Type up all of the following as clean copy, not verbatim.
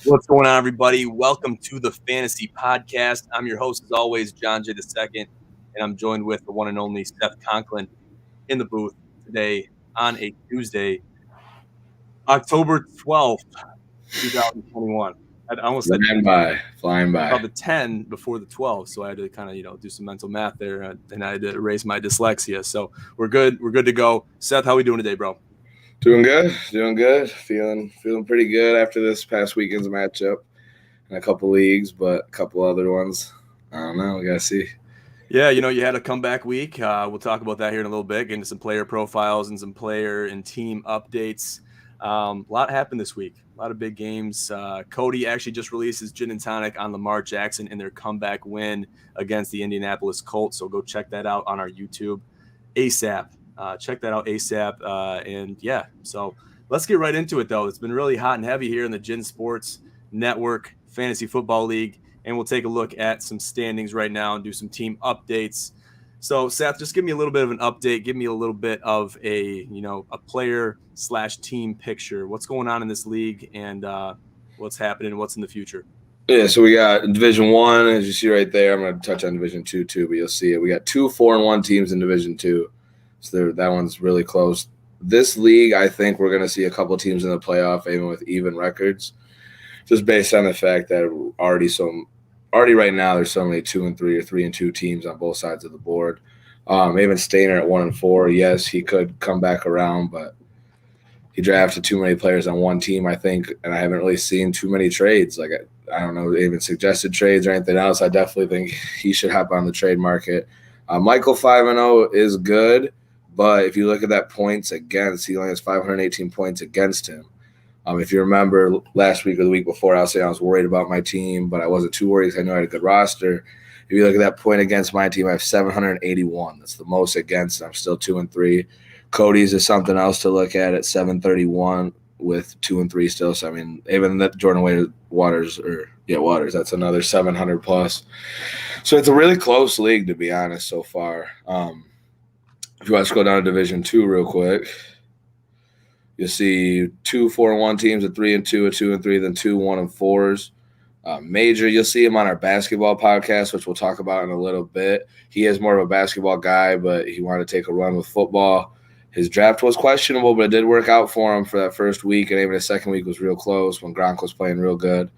What's going on, everybody? Welcome to the Fantasy Podcast. I'm your host, as always, John J. II, and I'm joined with the one and only Seth Conklin in the booth today on a Tuesday, October 12th, 2021. I almost said Flying by. about the 10 before the 12, so I had to kind of do some mental math there, and I had to erase my dyslexia. So we're good. We're good to go. Seth, how are we doing today, bro? Doing good. Feeling pretty good after this past weekend's matchup in a couple leagues, but a couple other ones. I don't know. We gotta see. Yeah, you had a comeback week. We'll talk about that here in a little bit, get into some player profiles and some player and team updates. A lot happened this week. A lot of big games. Cody actually just released his gin and tonic on Lamar Jackson in their comeback win against the Indianapolis Colts. So go check that out on our YouTube ASAP. Check that out ASAP. And yeah, so let's get right into it, though. It's been really hot and heavy here in the Gin Sports Network Fantasy Football League. And we'll take a look at some standings right now and do some team updates. So, Seth, just give me a little bit of an update. Give me a little bit of a player/team picture. What's going on in this league and what's happening and what's in the future? Yeah, so we got Division 1, as you see right there. I'm going to touch on Division 2 too, but you'll see it. We got 2 4-1 teams in Division 2. So that one's really close. This league, I think we're going to see a couple teams in the playoff, even with even records, just based on the fact that already right now there's so many 2-3 or 3-2 teams on both sides of the board. Even Stainer at 1-4, yes, he could come back around, but he drafted too many players on one team, I think, and I haven't really seen too many trades. Like I don't know, even suggested trades or anything else. I definitely think he should hop on the trade market. Michael 5-0 is good, but if you look at that points against, he only has 518 points against him. If you remember last week or the week before, I was saying I was worried about my team, but I wasn't too worried because I knew I had a good roster. If you look at that point against my team, I have 781. That's the most against, and I'm still 2-3. Cody's is something else to look at 731 with 2-3 still. So, I mean, even that Jordan Waters, that's another 700 plus. So it's a really close league, to be honest, so far. If you want to go down to Division 2 real quick, you'll see 2 4-1 teams, a 3-2, a 2-3, then 2 1-4s. Major, you'll see him on our basketball podcast, which we'll talk about in a little bit. He is more of a basketball guy, but he wanted to take a run with football. His draft was questionable, but it did work out for him for that first week, and even the second week was real close when Gronk was playing real good.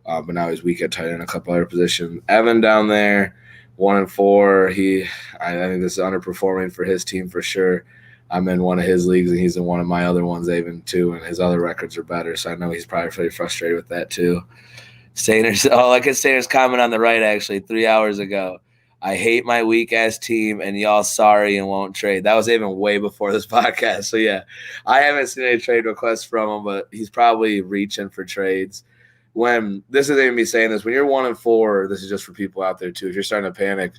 But now he's weak at tight end, a couple other positions. Evan down there, 1-4. I think this is underperforming for his team for sure. I'm in one of his leagues, and he's in one of my other ones, even too, and his other records are better, so I know he's probably pretty frustrated with that too. Look at Stainer's comment on the right, actually, 3 hours ago. I hate my weak-ass team, and y'all sorry and won't trade. That was even way before this podcast. So, yeah, I haven't seen any trade requests from him, but he's probably reaching for trades. This isn't even me saying this. When you're 1-4, this is just for people out there, too. If you're starting to panic,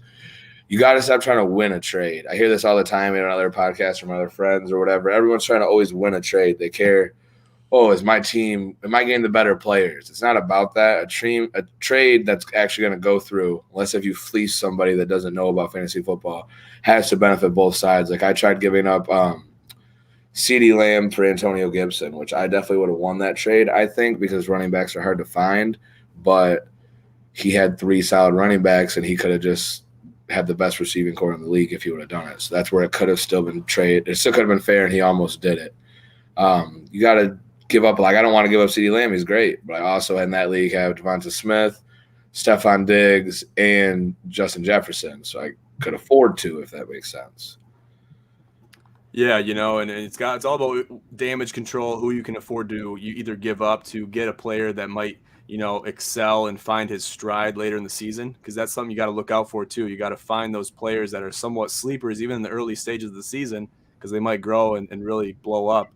you got to stop trying to win a trade. I hear this all the time in other podcasts from other friends or whatever. Everyone's trying to always win a trade. They care, is my team, am I getting the better players? It's not about that. A trade that's actually going to go through, unless if you fleece somebody that doesn't know about fantasy football, has to benefit both sides. Like I tried giving up CeeDee Lamb for Antonio Gibson, which I definitely would have won that trade, I think, because running backs are hard to find. But he had 3 solid running backs, and he could have just had the best receiving core in the league if he would have done it. So that's where it could have still been trade. It still could have been fair, and he almost did it. You got to give up. Like, I don't want to give up CeeDee Lamb. He's great. But I also in that league have Devonta Smith, Stephon Diggs, and Justin Jefferson. So I could afford to, if that makes sense. Yeah, and it's all about damage control, who you can afford to either give up to get a player that might, excel and find his stride later in the season, because that's something you got to look out for too. You got to find those players that are somewhat sleepers, even in the early stages of the season, because they might grow and really blow up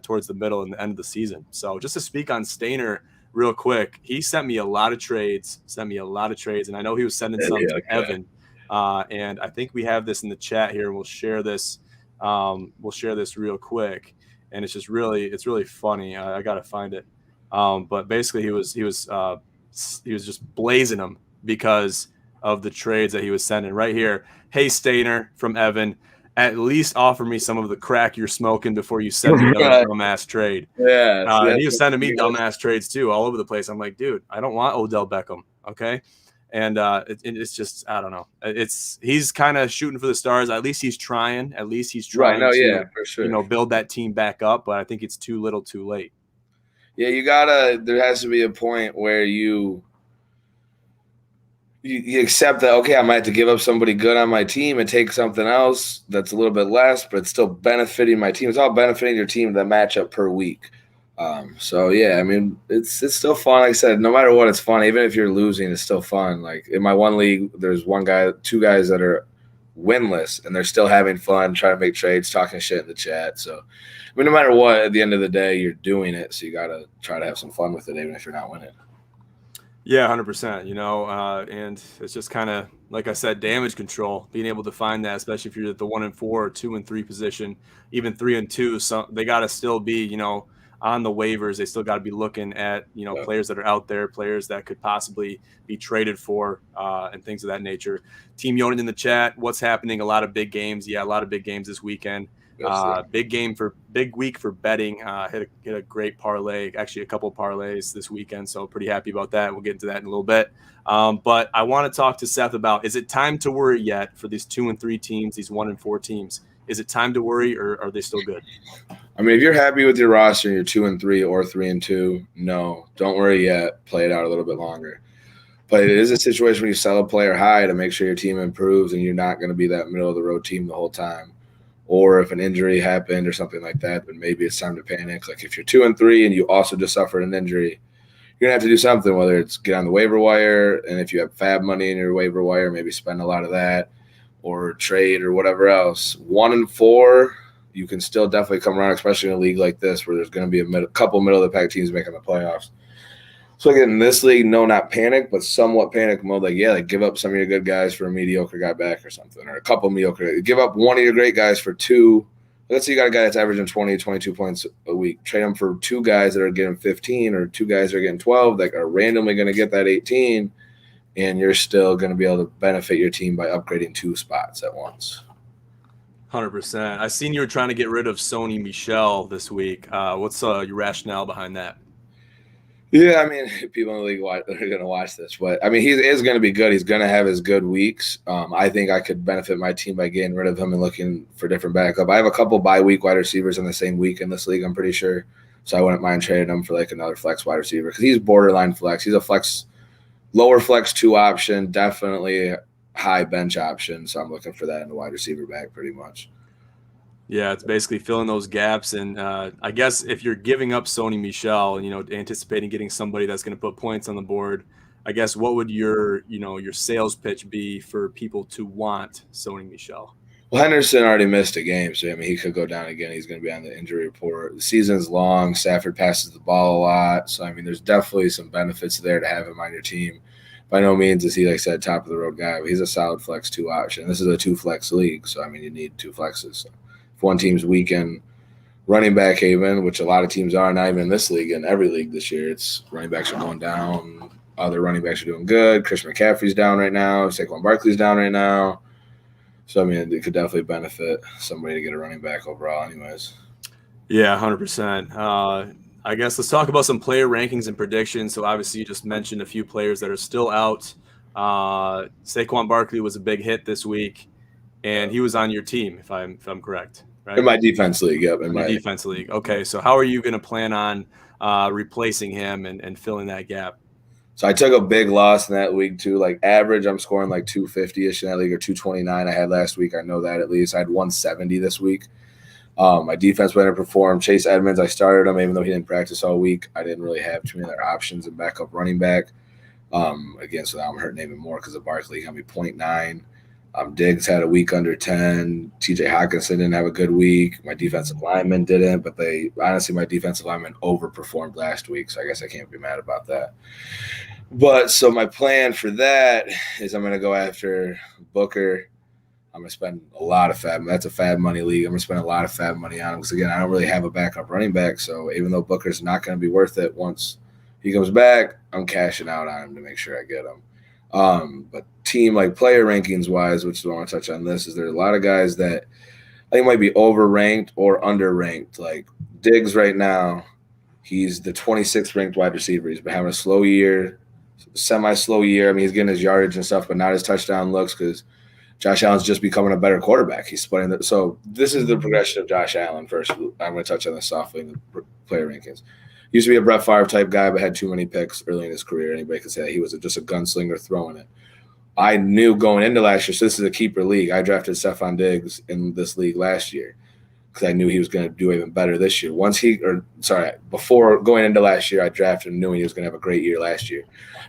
towards the middle and the end of the season. So just to speak on Stainer real quick, he sent me a lot of trades, and I know he was sending some to Evan. And I think we have this in the chat here. We'll share this. We'll share this real quick, and it's really funny. I got to find it. But basically he was just blazing them because of the trades that he was sending right here. Hey, Stainer from Evan. at least offer me some of the crack you're smoking before you send me another dumbass trade. Yeah, And he was sending me dumbass trades too, all over the place. I'm like, dude, I don't want Odell Beckham. Okay. And it's just, I don't know. He's kind of shooting for the stars. At least he's trying. At least he's trying to, for sure. build that team back up. But I think it's too little, too late. Yeah, there has to be a point where you accept that, okay, I might have to give up somebody good on my team and take something else that's a little bit less, but it's still benefiting my team. It's all benefiting your team, the matchup per week. So yeah, I mean, it's still fun. Like I said, no matter what, it's fun. Even if you're losing, it's still fun. Like in my one league, there's two guys that are winless, and they're still having fun, trying to make trades, talking shit in the chat. So, I mean, no matter what, at the end of the day, you're doing it. So you got to try to have some fun with it, even if you're not winning. Yeah, 100%. And it's just kind of, like I said, damage control, being able to find that, especially if you're at the 1 and 4 or 2 and 3 position, even 3 and 2. So they got to still be, on the waivers. They still got to be looking at, players that are out there, players that could possibly be traded for, and things of that nature. Team Yonan in the chat, what's happening? A lot of big games. Yeah, a lot of big games this weekend. Big week for betting. Hit a great parlay, actually a couple of parlays this weekend. So pretty happy about that. We'll get into that in a little bit. But I want to talk to Seth about, is it time to worry yet for these 2 and 3 teams, these 1 and 4 teams? Is it time to worry, or are they still good? I mean, if you're happy with your roster and you're 2 and 3 or 3 and 2, no, don't worry yet. Play it out a little bit longer. But it is a situation where you sell a player high to make sure your team improves, and you're not going to be that middle of the road team the whole time. Or if an injury happened or something like that, then maybe it's time to panic. Like if you're 2 and 3 and you also just suffered an injury, you're gonna have to do something, whether it's get on the waiver wire, and if you have fab money in your waiver wire, maybe spend a lot of that, or trade or whatever else. 1 and 4, you can still definitely come around, especially in a league like this where there's going to be a couple middle of the pack teams making the playoffs. So again, in this league, no, not panic, but somewhat panic mode. Like give up some of your good guys for a mediocre guy back or something, or a couple mediocre. Give up one of your great guys for 2. Let's say you got a guy that's averaging 20, 22 points a week. Trade him for 2 guys that are getting 15, or 2 guys that are getting 12 that are randomly going to get that 18, and you're still going to be able to benefit your team by upgrading 2 spots at once. 100%. I seen you were trying to get rid of Sony Michel this week. What's your rationale behind that? Yeah, I mean, people in the league are going to watch this, but I mean, he is going to be good. He's going to have his good weeks. I think I could benefit my team by getting rid of him and looking for different backup. I have a couple bye-week wide receivers in the same week in this league, I'm pretty sure. So I wouldn't mind trading him for like another flex wide receiver, because he's borderline flex. He's a flex, lower flex 2 option, definitely high bench option. So I'm looking for that in the wide receiver back pretty much. Yeah, it's basically filling those gaps. And I guess if you're giving up Sony Michel, anticipating getting somebody that's going to put points on the board, I guess what would your sales pitch be for people to want Sony Michel? Well, Henderson already missed a game, so I mean, he could go down again. He's going to be on the injury report. The season's long. Stafford passes the ball a lot. So, I mean, there's definitely some benefits there to have him on your team. By no means is he, like I said, top of the road guy, but he's a solid flex 2 option. This is a 2 flex league, so I mean, you need 2 flexes. So if one team's weak in running back haven, which a lot of teams are, not even in this league, in every league this year, it's running backs are going down. Other running backs are doing good. Christian McCaffrey's down right now. Saquon Barkley's down right now. So, I mean, it could definitely benefit somebody to get a running back overall anyways. Yeah, 100%. I guess let's talk about some player rankings and predictions. So obviously you just mentioned a few players that are still out. Saquon Barkley was a big hit this week, and he was on your team, if I'm correct, right? In my defense league, yep. In my defense league. Okay, so how are you going to plan on replacing him and filling that gap? So I took a big loss in that league too. Like average, I'm scoring like 250-ish in that league, or 229 I had last week. I know that at least. I had 170 this week. My defense went to perform. Chase Edmonds, I started him even though he didn't practice all week. I didn't really have too many other options and backup running back. Again, so now I'm hurting even more because of Barkley. He got me 0.9. Diggs had a week under 10. TJ Hawkinson didn't have a good week. My defensive lineman didn't, but my defensive lineman overperformed last week, so I guess I can't be mad about that. But so my plan for that is I'm going to go after Booker. I'm going to spend a lot of fab. That's a fab money league. I'm going to spend a lot of fab money on him because, again, I don't really have a backup running back. So even though Booker's not going to be worth it once he comes back, I'm cashing out on him to make sure I get him. But team, like player rankings wise, which is what I want to touch on this, is there are a lot of guys that think might be overranked or underranked. Like Diggs right now, he's the 26th ranked wide receiver. He's been having a slow year, semi-slow year. I mean, he's getting his yardage and stuff, but not his touchdown looks because Josh Allen's just becoming a better quarterback. He's splitting it. So this is the progression of Josh Allen. First, I'm going to touch on this softly in the player rankings. Used to be a Brett Favre type guy, but had too many picks early in his career. Anybody could say that he was just a gunslinger throwing it. I knew going into last year, so this is a keeper league. I drafted Stephon Diggs in this league last year because I knew he was going to do even better this year. Before going into last year, I drafted him knowing he was going to have a great year last year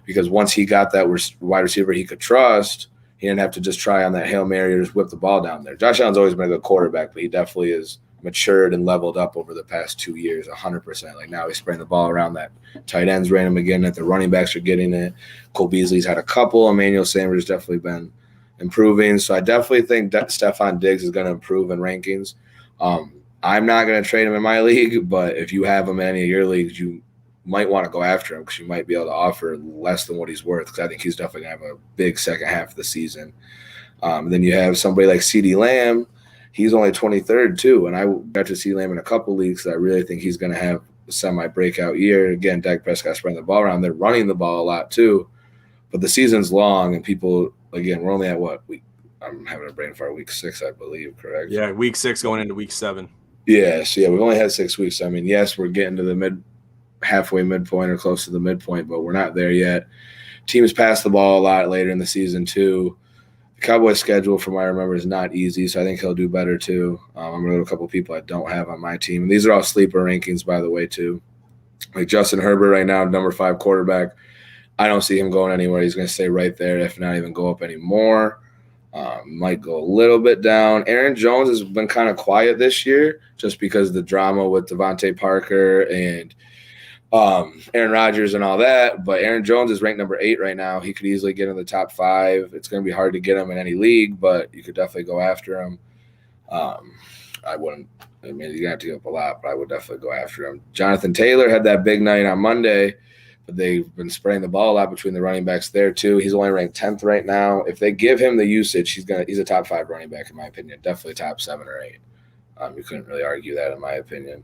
because once he got that wide receiver he could trust, he didn't have to just try on that Hail Mary or just whip the ball down there. Josh Allen's always been a good quarterback, but he definitely is matured and leveled up over the past 2 years, 100%. Like now he's spraying the ball around that tight ends random again, that the running backs are getting it. Cole Beasley's had a couple. Emmanuel Sanders definitely been improving. So I definitely think that Stephon Diggs is going to improve in rankings. I'm not going to trade him in my league, but if you have him in any of your leagues, you might want to go after him because you might be able to offer less than what he's worth because I think he's definitely going to have a big second half of the season. Then you have somebody like CeeDee Lamb. He's only 23rd too, and I got to see Lamb in a couple leagues. So I really think he's going to have a semi-breakout year. Again, Dak Prescott spreading the ball around. They're running the ball a lot too, but the season's long, and people, again, we're only at what week? I'm having a brain fart. Week 6, I believe, correct? Yeah, week 6 going into week 7. Yeah, so yeah, we've only had 6 weeks. I mean, yes, we're getting to the halfway midpoint or close to the midpoint, but we're not there yet. Teams pass the ball a lot later in the season too. The Cowboys' schedule, from what I remember, is not easy, so I think he'll do better too. I'm going to go to a couple of people I don't have on my team. And these are all sleeper rankings, by the way, too. Like Justin Herbert right now, number 5 quarterback. I don't see him going anywhere. He's going to stay right there, if not even go up anymore. Might go a little bit down. Aaron Jones has been kind of quiet this year just because of the drama with Devontae Parker and Aaron Rodgers and all that, but Aaron Jones is ranked number 8 right now. He could easily get in the top 5. It's going to be hard to get him in any league, but you could definitely go after him. I wouldn't. I mean, you have to give up a lot, but I would definitely go after him. Jonathan Taylor had that big night on Monday, but they've been spraying the ball a lot between the running backs there too. He's only ranked 10th right now. If they give him the usage, he's a top 5 running back in my opinion. Definitely top 7 or 8. You couldn't really argue that in my opinion.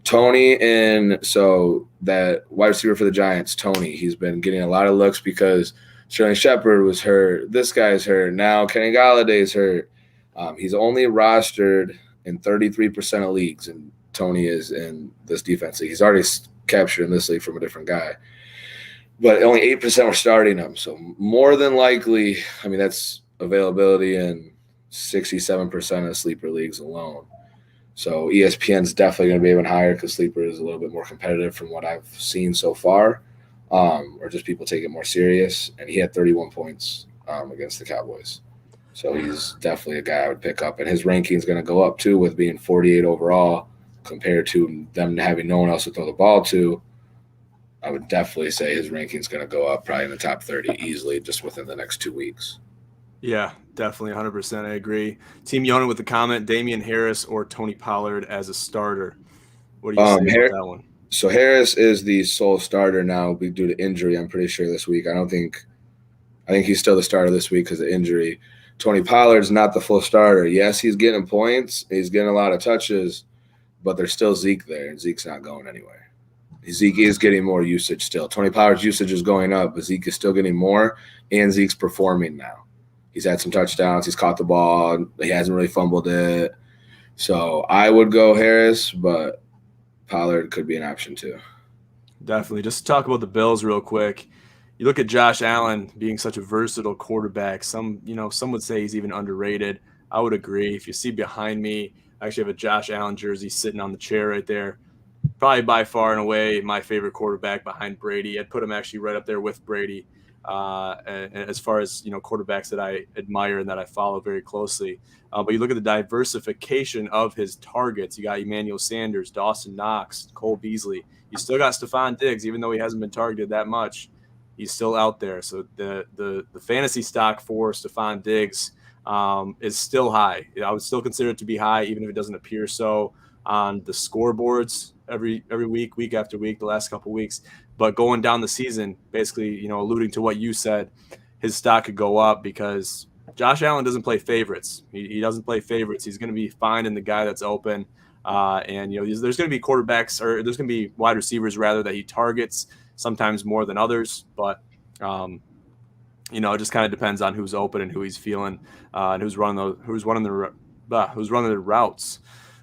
Tony, and so that wide receiver for the Giants, Tony, he's been getting a lot of looks because Sterling Shepard was hurt. This guy's hurt. Now Kenny Galladay's hurt. He's only rostered in 33% of leagues, and Tony is in this defense league. He's already captured in this league from a different guy. But only 8% were starting him. So more than likely, I mean, that's availability in 67% of sleeper leagues alone. So ESPN's definitely going to be even higher because Sleeper is a little bit more competitive from what I've seen so far, or just people take it more serious. And he had 31 points against the Cowboys. So he's definitely a guy I would pick up. And his ranking is going to go up too with being 48 overall compared to them having no one else to throw the ball to. I would definitely say his ranking is going to go up probably in the top 30 easily just within the next 2 weeks. Yeah, definitely 100%. I agree. Team Yona with the comment, Damian Harris or Tony Pollard as a starter. What do you say about that one? So Harris is the sole starter now due to injury, I'm pretty sure, this week. I think he's still the starter this week because of injury. Tony Pollard's not the full starter. Yes, he's getting points. He's getting a lot of touches, but there's still Zeke there, and Zeke's not going anywhere. Zeke is getting more usage still. Tony Pollard's usage is going up, but Zeke is still getting more, and Zeke's performing now. He's had some touchdowns. He's caught the ball. He hasn't really fumbled it. So I would go Harris, but Pollard could be an option too. Definitely. Just to talk about the Bills real quick. You look at Josh Allen being such a versatile quarterback. Some would say he's even underrated. I would agree. If you see behind me, I actually have a Josh Allen jersey sitting on the chair right there. Probably by far and away my favorite quarterback behind Brady. I'd put him actually right up there with Brady. And as far as quarterbacks that I admire and that I follow very closely, but you look at the diversification of his targets. You got Emmanuel Sanders, Dawson Knox, Cole Beasley. You still got Stephon Diggs, even though he hasn't been targeted that much. He's still out there. So the fantasy stock for Stephon Diggs is still high. I would still consider it to be high, even if it doesn't appear so on the scoreboards every week after week, the last couple of weeks. But going down the season, basically, alluding to what you said, his stock could go up because Josh Allen doesn't play favorites. He doesn't play favorites. He's going to be finding the guy that's open. And there's going to be quarterbacks, or there's going to be wide receivers rather, that he targets sometimes more than others. But it just kind of depends on who's open and who he's feeling, and who's running the routes,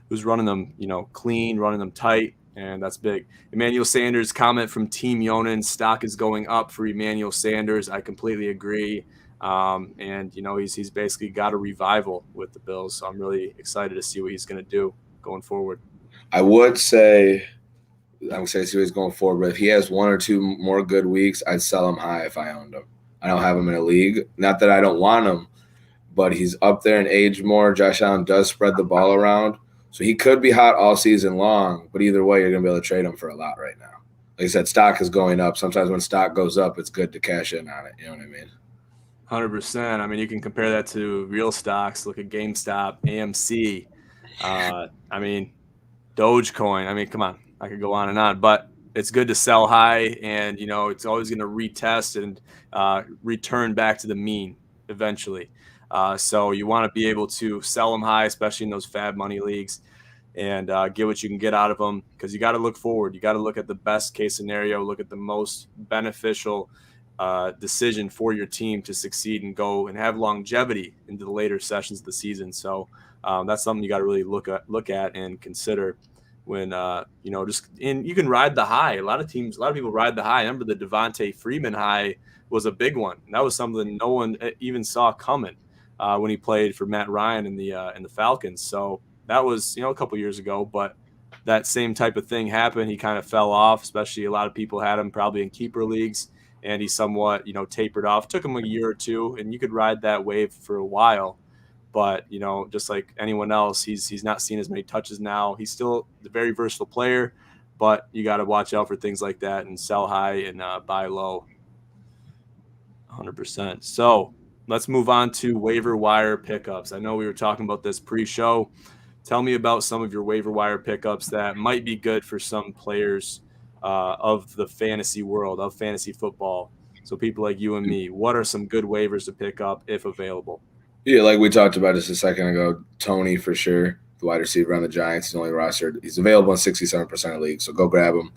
who's running them, clean, running them tight. And that's big. Emmanuel Sanders, comment from Team Yonan: stock is going up for Emmanuel Sanders. I completely agree. And he's basically got a revival with the Bills. So I'm really excited to see what he's going to do going forward. I would say see what he's going forward, but if he has one or two more good weeks, I'd sell him high if I owned him. I don't have him in a league. Not that I don't want him, but he's up there in age more. Josh Allen does spread the ball around. So he could be hot all season long, but either way, you're going to be able to trade him for a lot right now. Like I said, stock is going up. Sometimes when stock goes up, it's good to cash in on it. You know what I mean? 100%. I mean, you can compare that to real stocks. Look at GameStop, AMC. Dogecoin. I mean, come on. I could go on and on. But it's good to sell high, and, it's always going to retest and return back to the mean eventually. So you want to be able to sell them high, especially in those fab money leagues, and get what you can get out of them, because you got to look forward. You got to look at the best case scenario, look at the most beneficial decision for your team to succeed and go and have longevity into the later sessions of the season. So that's something you got to really look at and consider when, you can ride the high. A lot of people ride the high. I remember the Devontae Freeman high was a big one. And that was something no one even saw coming. When he played for Matt Ryan in the Falcons. So that was, a couple years ago, but that same type of thing happened. He kind of fell off, especially a lot of people had him probably in keeper leagues, and he somewhat, tapered off. Took him a year or two, and you could ride that wave for a while. But, just like anyone else, he's not seen as many touches now. He's still a very versatile player, but you got to watch out for things like that and sell high and buy low. 100%. So let's move on to waiver wire pickups. I know we were talking about this pre-show. Tell me about some of your waiver wire pickups that might be good for some players of the fantasy world, of fantasy football. So people like you and me, what are some good waivers to pick up if available? Yeah, like we talked about just a second ago, Tony for sure, the wide receiver on the Giants. He's only rostered. He's available in 67% of leagues, so go grab him.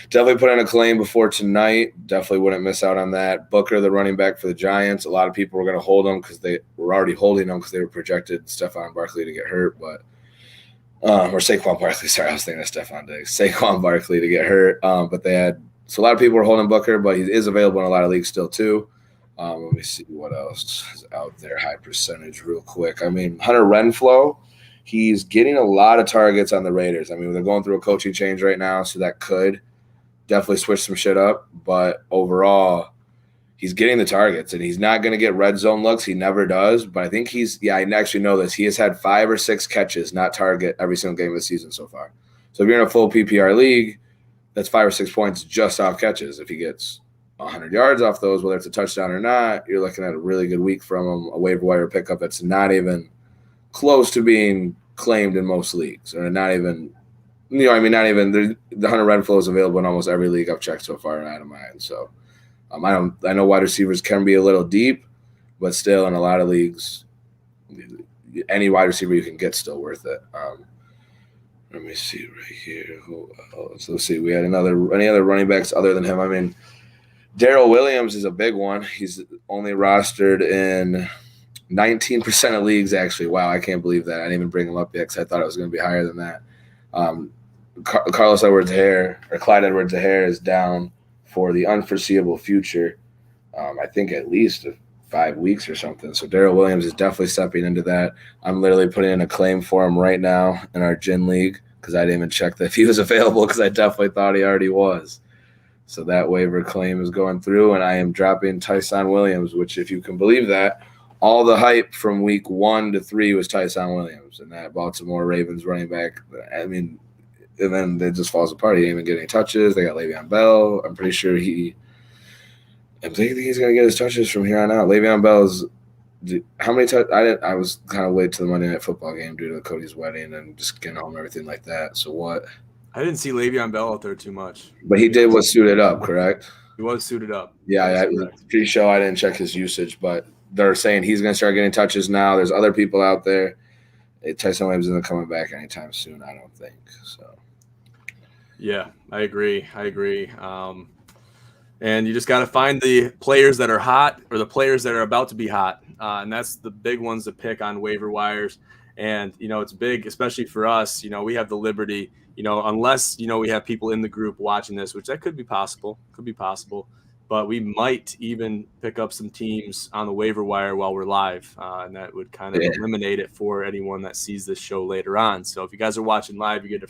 Definitely put in a claim before tonight. Definitely wouldn't miss out on that. Booker, the running back for the Giants. A lot of people were going to hold him because they were already holding him because they were projected Stephon Barkley to get hurt, or Saquon Barkley. Sorry, I was thinking of Stephon Diggs. Saquon Barkley to get hurt, but they had – so a lot of people were holding Booker, but he is available in a lot of leagues still too. Let me see what else is out there. High percentage real quick. I mean, Hunter Renfrow, he's getting a lot of targets on the Raiders. I mean, they're going through a coaching change right now, so that could definitely switch some shit up. But overall, he's getting the targets, and he's not going to get red zone looks. He never does. But I think I actually know this. He has had 5 or 6 catches, not target, every single game of the season so far. So if you're in a full PPR league, that's 5 or 6 points just off catches. If he gets 100 yards off those, whether it's a touchdown or not, you're looking at a really good week from him, a waiver wire pickup that's not even close to being claimed in most leagues, or not even, the Hunter Renfrow is available in almost every league I've checked so far, and I don't mind. So I know wide receivers can be a little deep, but still in a lot of leagues, any wide receiver you can get still worth it. Let me see right here. Let's see. We had any other running backs other than him? I mean, Darrell Williams is a big one. He's only rostered in 19% of leagues, actually. Wow, I can't believe that. I didn't even bring him up yet because I thought it was going to be higher than that. Clyde Edwards-Helaire is down for the unforeseeable future. I think at least 5 weeks or something. So Darrell Williams is definitely stepping into that. I'm literally putting in a claim for him right now in our Gin League because I didn't even check if he was available because I definitely thought he already was. So that waiver claim is going through, and I am dropping Tyson Williams, which, if you can believe that, all the hype from week 1 to 3 was Tyson Williams, and that Baltimore Ravens running back. I mean, and then it just falls apart. He didn't even get any touches. They got Le'Veon Bell. I'm pretty sure I'm thinking he's going to get his touches from here on out. Le'Veon Bell's how many touches? I was kind of late to the Monday Night Football game due to Cody's wedding and just getting home and everything like that. So what? I didn't see Le'Veon Bell out there too much. But he was suited up, correct? He was suited up. Yeah, I'm pretty sure I didn't check his usage, but they're saying he's going to start getting touches now. There's other people out there. Tyson Williams isn't coming back anytime soon, I don't think. So, yeah, I agree. And you just got to find the players that are hot or the players that are about to be hot. And that's the big ones to pick on waiver wires. And, it's big, especially for us. We have the liberty, unless, we have people in the group watching this, which that could be possible. But we might even pick up some teams on the waiver wire while we're live. And that would kind of eliminate it for anyone that sees this show later on. So if you guys are watching live, you get a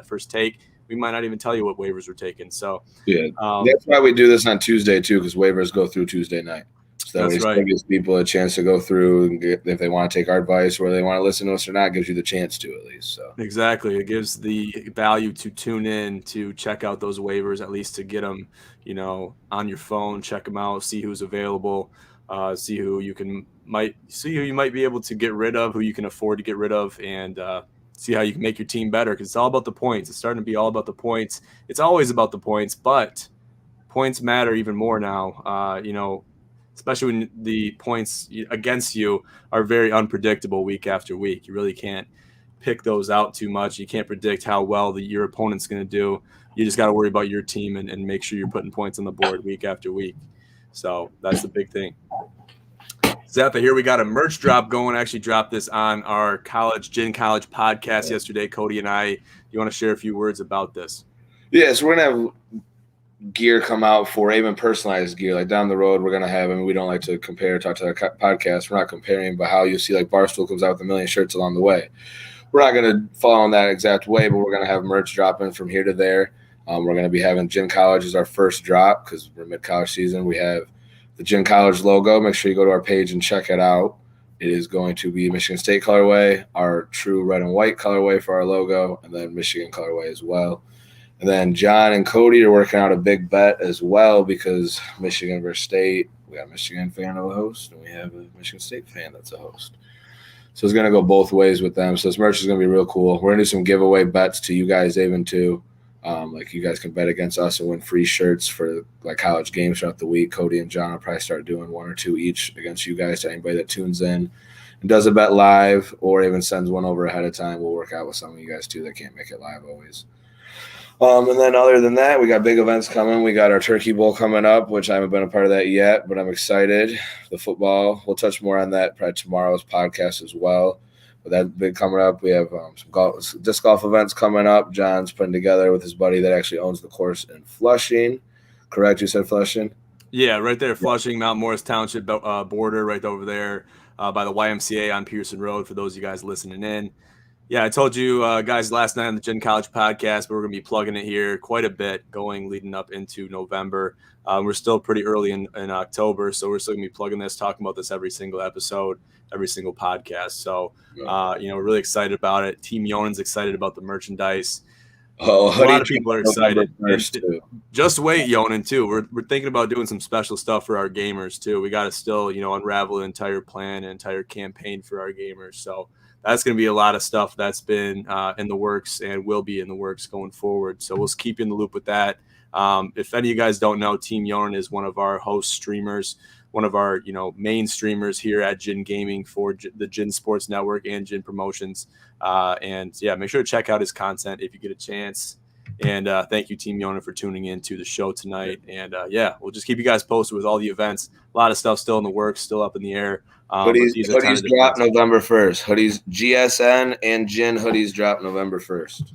first take. We might not even tell you what waivers we're taking. So that's why we do this on Tuesday too, because waivers go through Tuesday night. So that way it gives people a chance to go through and get, if they want to take our advice or they want to listen to us or not, gives you the chance to at least. So exactly, it gives the value to tune in to check out those waivers, at least to get them, on your phone, check them out, see who's available, see who you might be able to get rid of, who you can afford to get rid of, and see how you can make your team better, because it's all about the points. It's starting to be all about the points. It's always about the points, but points matter even more now, especially when the points against you are very unpredictable week after week. You really can't pick those out too much. You can't predict how well your opponent's going to do. You just got to worry about your team and make sure you're putting points on the board week after week. So that's the big thing. Seth, here we got a merch drop going. I actually dropped this on our Gin College podcast yesterday. Cody and I, you want to share a few words about this? Yeah, so we're going to have gear come out for even personalized gear. Like down the road, we're going to have, we don't like to compare, talk to our podcast. We're not comparing, but how you see like Barstool comes out with 1 million shirts along the way. We're not going to follow in that exact way, but we're going to have merch dropping from here to there. We're going to be having Gin College as our first drop because we're mid-college season. We have the Gin College logo. Make sure you go to our page and check it out. It is going to be Michigan State colorway, our true red and white colorway for our logo, and then Michigan colorway as well. And then John and Cody are working out a big bet as well because Michigan versus State, we got a Michigan fan of a host, and we have a Michigan State fan that's a host. So it's going to go both ways with them. So this merch is going to be real cool. We're going to do some giveaway bets to you guys even too. Like you guys can bet against us and win free shirts for like college games throughout the week. Cody and John will probably start doing 1 or 2 each against you guys to anybody that tunes in and does a bet live or even sends one over ahead of time. We'll work out with some of you guys too that can't make it live always. And then other than that, we got big events coming. We got our Turkey Bowl coming up, which I haven't been a part of that yet, but I'm excited. The football, we'll touch more on that probably tomorrow's podcast as well. But that's big coming up. We have some disc golf events coming up. John's putting together with his buddy that actually owns the course in Flushing. Correct? You said Flushing? Yeah, right there, Flushing, Mount Morris Township border, right over there by the YMCA on Pearson Road. For those of you guys listening in, yeah, I told you guys last night on the Gin College podcast, but we're going to be plugging it here quite a bit leading up into November. We're still pretty early in October, so we're still going to be plugging this, talking about this every single episode, every single podcast. So, we're really excited about it. Team Yonan's excited about the merchandise. Oh, a lot of people are excited. Just wait, Yonan, too. We're thinking about doing some special stuff for our gamers, too. We got to still, unravel an entire plan, an entire campaign for our gamers. So that's going to be a lot of stuff that's been in the works and will be in the works going forward. So we'll keep you in the loop with that. If any of you guys don't know, Team Yonan is one of our host streamers, one of our main streamers here at Gin Gaming for the Gin Sports Network and Gin Promotions. And yeah, make sure to check out his content if you get a chance. And thank you, Team Yonan, for tuning in to the show tonight. And yeah, we'll just keep you guys posted with all the events. A lot of stuff still in the works, still up in the air. Hoodies drop November 1st. Hoodies, GSN and Gin hoodies drop November 1st.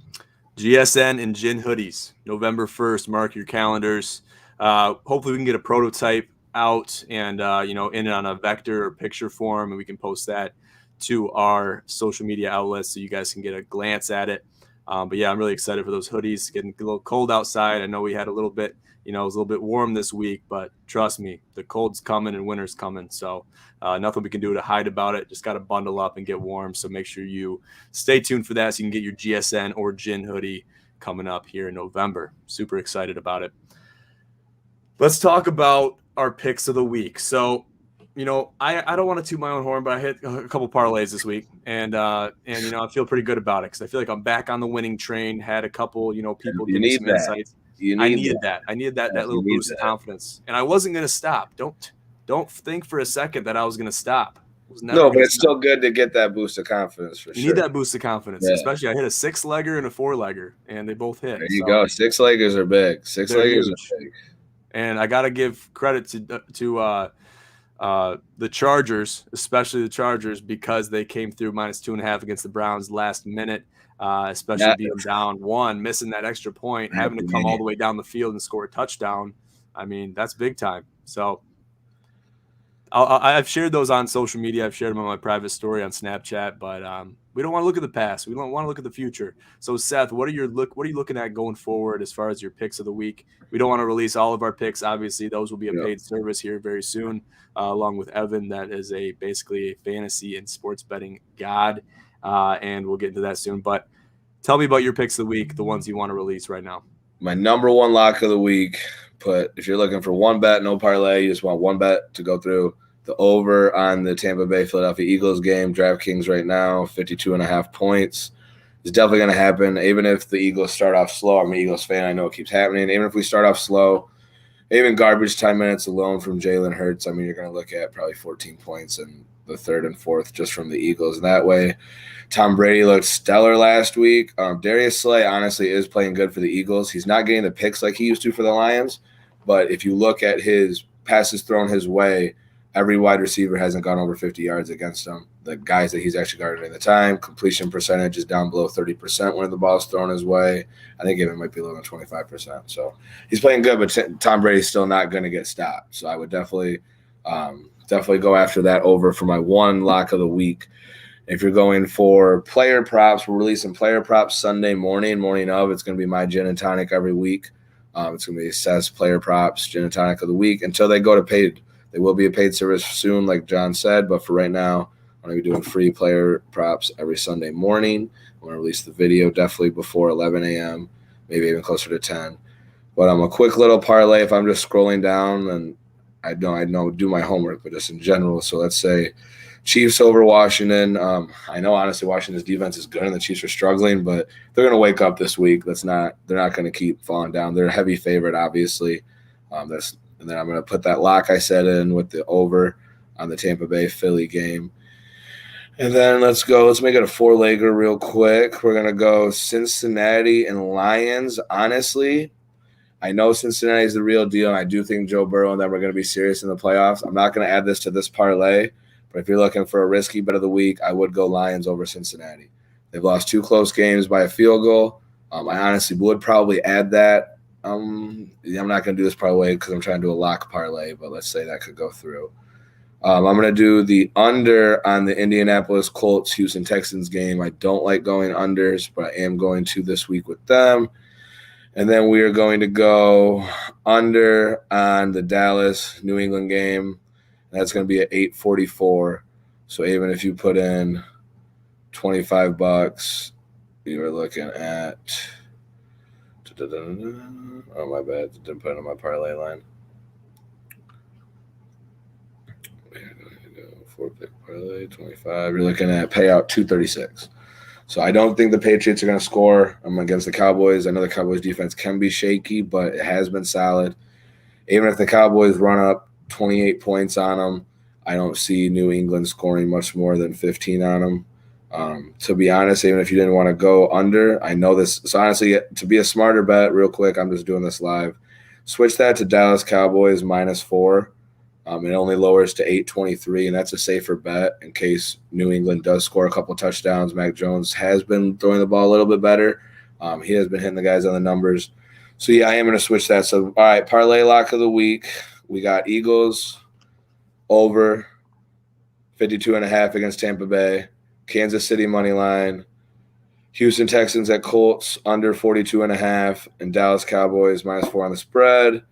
GSN and Gin hoodies, November 1st. Mark your calendars. Hopefully we can get a prototype out and, in it on a vector or picture form, and we can post that to our social media outlets so you guys can get a glance at it. But yeah, I'm really excited for those hoodies. Getting a little cold outside. I know we had a little bit, it was a little bit warm this week, but trust me, the cold's coming and winter's coming. So nothing we can do to hide about it. Just got to bundle up and get warm. So make sure you stay tuned for that so you can get your GSN or Gin hoodie coming up here in November. Super excited about it. Let's talk about our picks of the week. So, I don't want to toot my own horn, but I hit a couple parlays this week, and I feel pretty good about it because I feel like I'm back on the winning train. Had a couple, people give me some insights. I needed that. I needed that little boost of confidence, and I wasn't going to stop. Don't don't think for a second that I was going to stop. I was never No, but going to it's stop. still good to get that boost of confidence for You sure. need that boost of confidence, Yeah. especially I hit a 6-legger and a 4-legger, and they both hit. There you go. 6-leggers are big. 6-leggers are big. And I got to give credit to the Chargers, especially the Chargers, because they came through -2.5 against the Browns last minute, especially being down 1, missing that extra point, having to come all the way down the field and score a touchdown. I mean, that's big time. So I've shared those on social media. I've shared them on my private story on Snapchat, but we don't want to look at the past. We don't want to look at the future. So Seth, what are you looking at going forward as far as your picks of the week? We don't want to release all of our picks. Obviously, those will be a paid service here very soon, along with Evan. That is basically a fantasy and sports betting god, and we'll get into that soon. But tell me about your picks of the week, the ones you want to release right now. My number one lock of the week. But if you're looking for one bet, no parlay, you just want one bet to go through, the over on the Tampa Bay Philadelphia Eagles game, DraftKings right now, 52.5 points. It's definitely going to happen, even if the Eagles start off slow. I'm an Eagles fan. I know it keeps happening. Even if we start off slow, even garbage time minutes alone from Jalen Hurts, I mean, you're going to look at probably 14 points in the third and fourth just from the Eagles. And that way, Tom Brady looked stellar last week. Darius Slay, honestly, is playing good for the Eagles. He's not getting the picks like he used to for the Lions. But if you look at his passes thrown his way, every wide receiver hasn't gone over 50 yards against him. The guys that he's actually guarded at the time, completion percentage is down below 30% when the ball's thrown his way. I think it might be lower than 25%. So he's playing good, but Tom Brady's still not going to get stopped. So I would definitely go after that over for my one lock of the week. If you're going for player props, we're releasing player props Sunday morning of. It's going to be my gin and tonic every week. It's going to be Seth's player props, gin and tonic of the week until they go to paid. They will be a paid service soon, like John said, but for right now, I'm going to be doing free player props every Sunday morning. I'm going to release the video definitely before 11 a.m., maybe even closer to 10. But a quick little parlay if I'm just scrolling down, and I don't do my homework, but just in general. So let's say Chiefs over Washington. I know, honestly, Washington's defense is good and the Chiefs are struggling, but they're going to wake up this week. They're not going to keep falling down. They're a heavy favorite, obviously. And then I'm going to put that lock I said in with the over on the Tampa Bay Philly game. And then let's make it a 4-legger real quick. We're going to go Cincinnati and Lions. Honestly, I know Cincinnati is the real deal, and I do think Joe Burrow and them are going to be serious in the playoffs. I'm not going to add this to this parlay. But if you're looking for a risky bet of the week, I would go Lions over Cincinnati. They've lost 2 close games by a field goal. I honestly would probably add that. I'm not going to do this parlay because I'm trying to do a lock parlay, but let's say that could go through. I'm going to do the under on the Indianapolis Colts Houston Texans game. I don't like going unders, but I am going to this week with them. And then we are going to go under on the Dallas New England game. That's going to be at 844. So even if you put in $25, you're looking at oh my bad, didn't put it on my parlay line. 4-pick parlay 25. You're looking at payout 236. So I don't think the Patriots are going to score. I'm against the Cowboys. I know the Cowboys defense can be shaky, but it has been solid. Even if the Cowboys run up 28 points on them, I don't see New England scoring much more than 15 on them. To be honest, even if you didn't want to go under, I know this. So honestly, to be a smarter bet, real quick, I'm just doing this live. Switch that to Dallas Cowboys -4. It only lowers to 823, and that's a safer bet in case New England does score a couple touchdowns. Mac Jones has been throwing the ball a little bit better. He has been hitting the guys on the numbers. So, yeah, I am going to switch that. So, all right, parlay lock of the week. We got Eagles over 52.5 against Tampa Bay. Kansas City money line. Houston Texans at Colts under 42.5, and Dallas Cowboys -4 on the spread.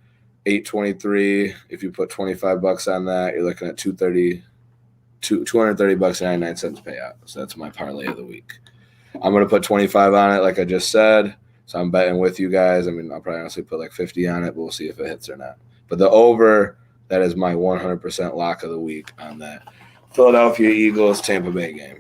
823. If you put $25 on that, you're looking at $230 and 99 cents payout. So that's my parlay of the week. I'm going to put 25 on it, like I just said. So I'm betting with you guys. I mean, I'll probably honestly put like 50 on it, but we'll see if it hits or not. But the over, that is my 100% lock of the week on that Philadelphia Eagles Tampa Bay game.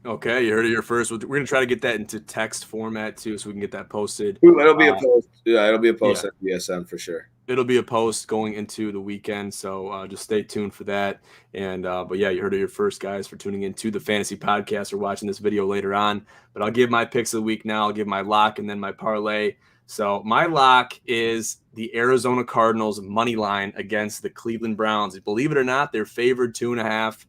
Okay, you heard it here first. We're going to try to get that into text format too, so we can get that posted. Ooh, it'll be a post. Yeah, it'll be a post at GSN for sure. It'll be a post going into the weekend, so just stay tuned for that. And but yeah, you heard it here first, guys, for tuning in to the Fantasy Podcast or watching this video later on. But I'll give my picks of the week now. I'll give my lock and then my parlay. So my lock is the Arizona Cardinals money line against the Cleveland Browns. Believe it or not, they're favored 2.5.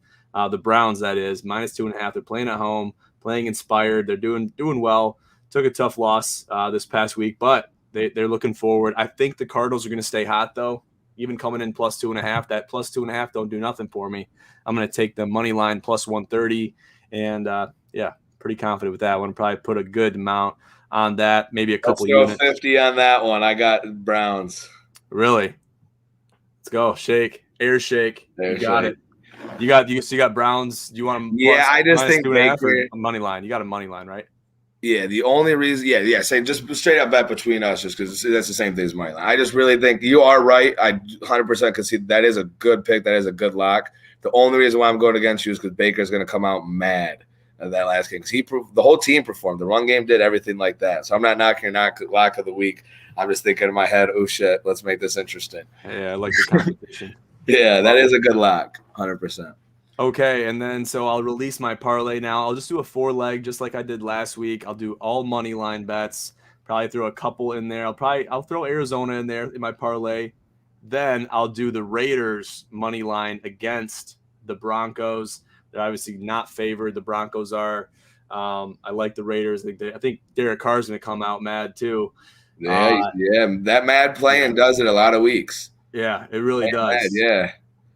The Browns, that is, -2.5. They're playing at home, playing inspired. They're doing well. Took a tough loss this past week, but they're looking forward. I think the Cardinals are going to stay hot, though, even coming in +2.5. That +2.5 don't do nothing for me. I'm going to take the money line +130, and yeah, pretty confident with that. I want to probably put a good amount on that, maybe a couple Let's units. go 50 on that one. I got Browns. Really? Let's go. Shake. Air shake. You got it. You got Browns. Do you want them? Yeah, I just think -2.5 or a money line. You got a money line, right? Yeah, the only reason, say just straight up bet between us, just because that's the same thing as money line. I just really think you are right. I 100% concede that is a good pick. That is a good lock. The only reason why I'm going against you is because Baker's going to come out mad at that last game because the whole team performed. The run game did everything like that. So I'm not knocking your lock of the week. I'm just thinking in my head, oh shit, let's make this interesting. Yeah, I like the competition. Yeah, that is a good lock, 100%. Okay, and then so I'll release my parlay now. I'll just do a 4-leg just like I did last week. I'll do all money line bets. Probably throw a couple in there. I'll throw Arizona in there in my parlay. Then I'll do the Raiders money line against the Broncos. They're obviously not favored. The Broncos are. I like the Raiders. I think Derek Carr's going to come out mad too. Yeah, that mad playing does it a lot of weeks. Yeah, it really does. Mad, yeah.